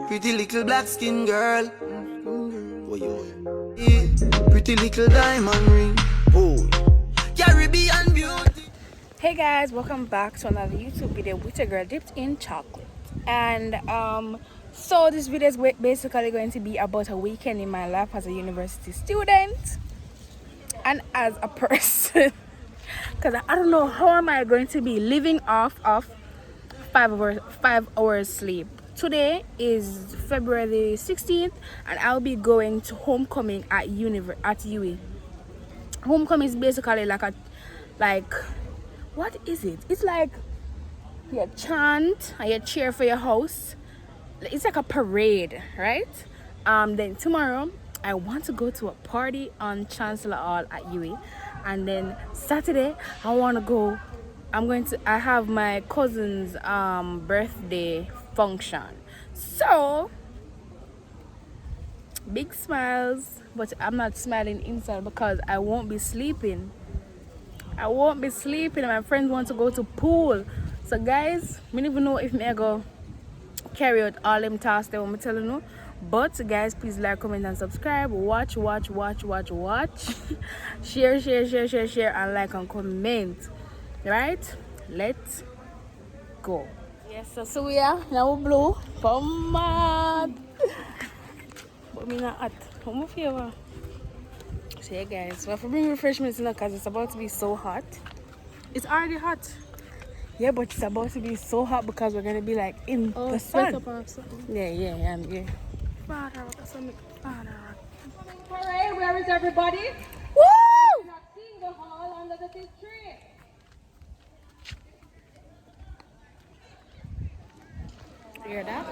Pretty little black skin girl. Yeah. Pretty little diamond ring. Oh, Caribbean beauty. Hey guys, welcome back to another YouTube video with your girl dipped in chocolate. And so this video is basically going to be about a weekend in my life as a university student and as a person. Because I don't know how am I going to be living off of 5 hours sleep. Today is February 16th and I'll be going to homecoming at UWI. Homecoming is basically like what is it? It's like you chant and you cheer for your house. It's like a parade, right? Then tomorrow I want to go to a party on Chancellor Hall at UWI, and then Saturday I want to go. I have my cousin's birthday function. So big smiles, but I'm not smiling inside because I won't be sleeping. My friends want to go to pool. So guys, I don't even know if I go carry out all them tasks that I'm telling you. But guys, please like, comment and subscribe. Watch. share and like and comment. Right? Let's go. Yes, so we are now blue. Come mad. But me not hot. How much feel? So yeah guys, we have to bring refreshments in because it's about to be so hot. It's already hot. Yeah, but it's about to be so hot because we're gonna be like in the sun. Yeah. Hooray, where is everybody? Woo! We're not seeing the hall under the big tree. Hear that?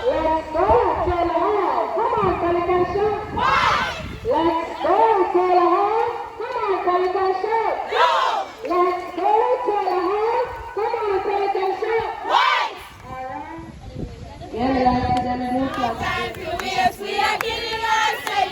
Let's go, Taylor Hall. Come on, Pelican Shoot. Let's go, Taylor Hall. Come on, Pelican Shoot. Let's go, Taylor Hall. Come on, Pelican Shoot. Alright. Yeah, we like to them move like this. We are getting us, say,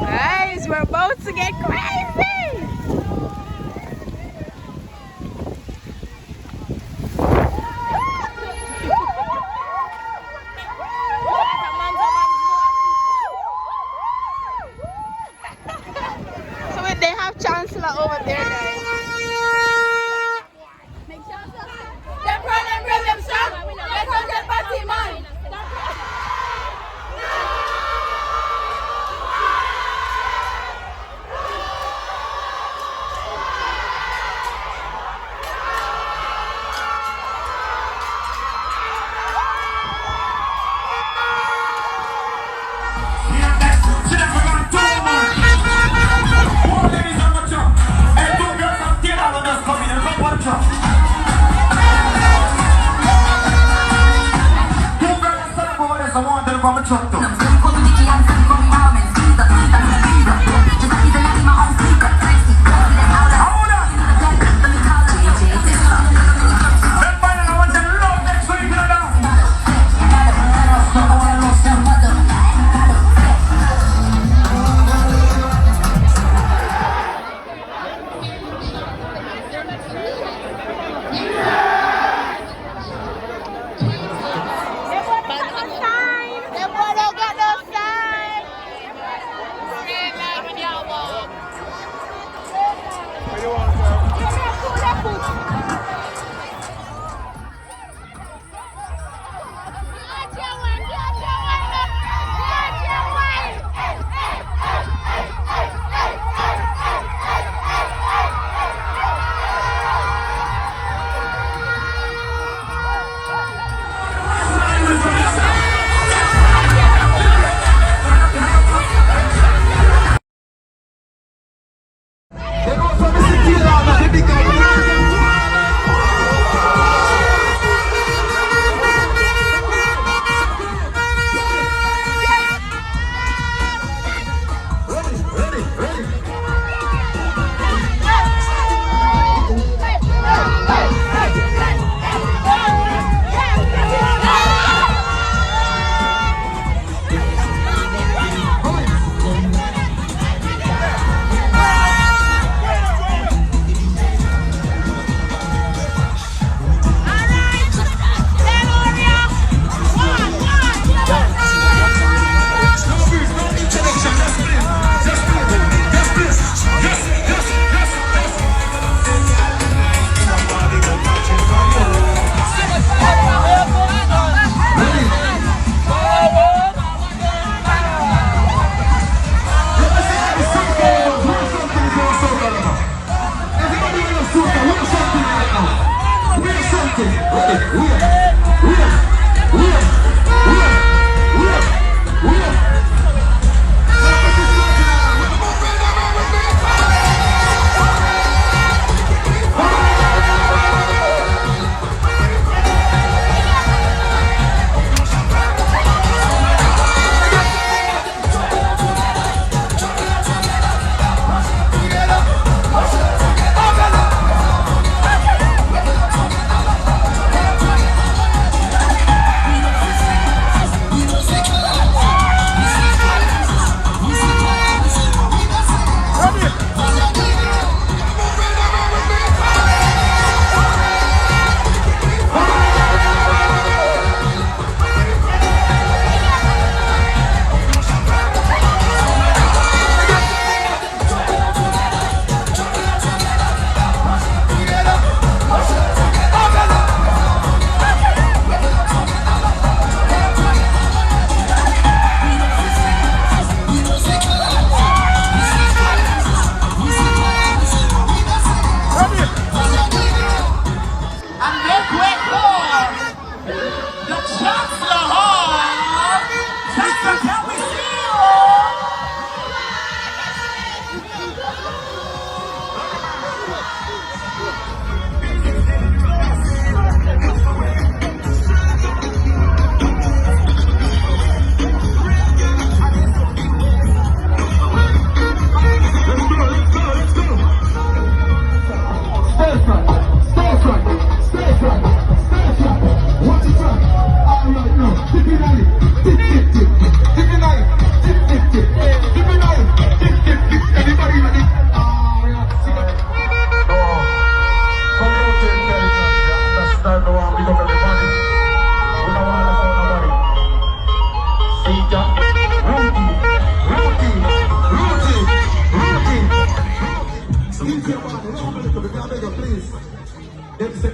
Guys, we're about to get crazy. So they have Chancellor over there, guys.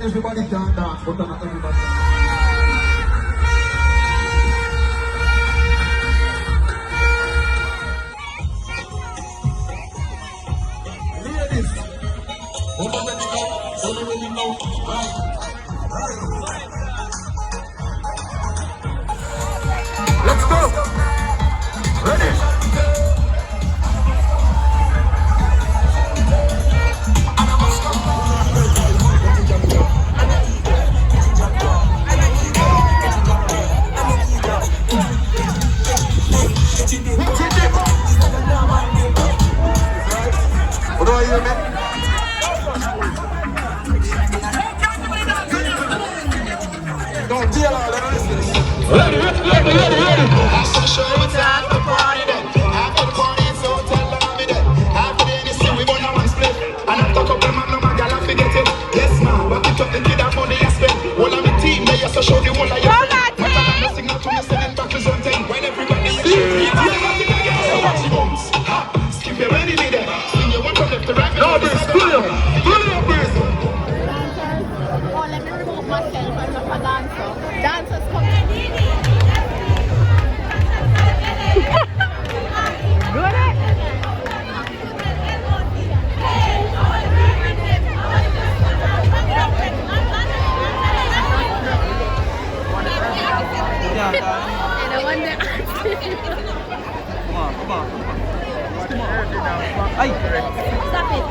Everybody can dance, but not everybody. Ladies, already know. Let's go. Ready? What do I hear, man? Don't deal all that listen. Ready. After the show, it's time for party then. After the party, it's hotel lobby then. After the NSC, we burn one split. And after couple man, no man, y'all forget it. Yes, man, but it up the kid and money I spend. All of the team, they used to show the whole of your friend. What I'm not signal to me, sending back to zone 10. When everybody is shooting, so watch the bombs. Skip your ready, leader. Sing your one from left to right. No, this is brilliant. Brilliant, person. Oh, let me remove myself. I'm not a dancer. Dancers come in. And I wonder. Come on. Ayee. Stop it.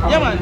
Yeah, man.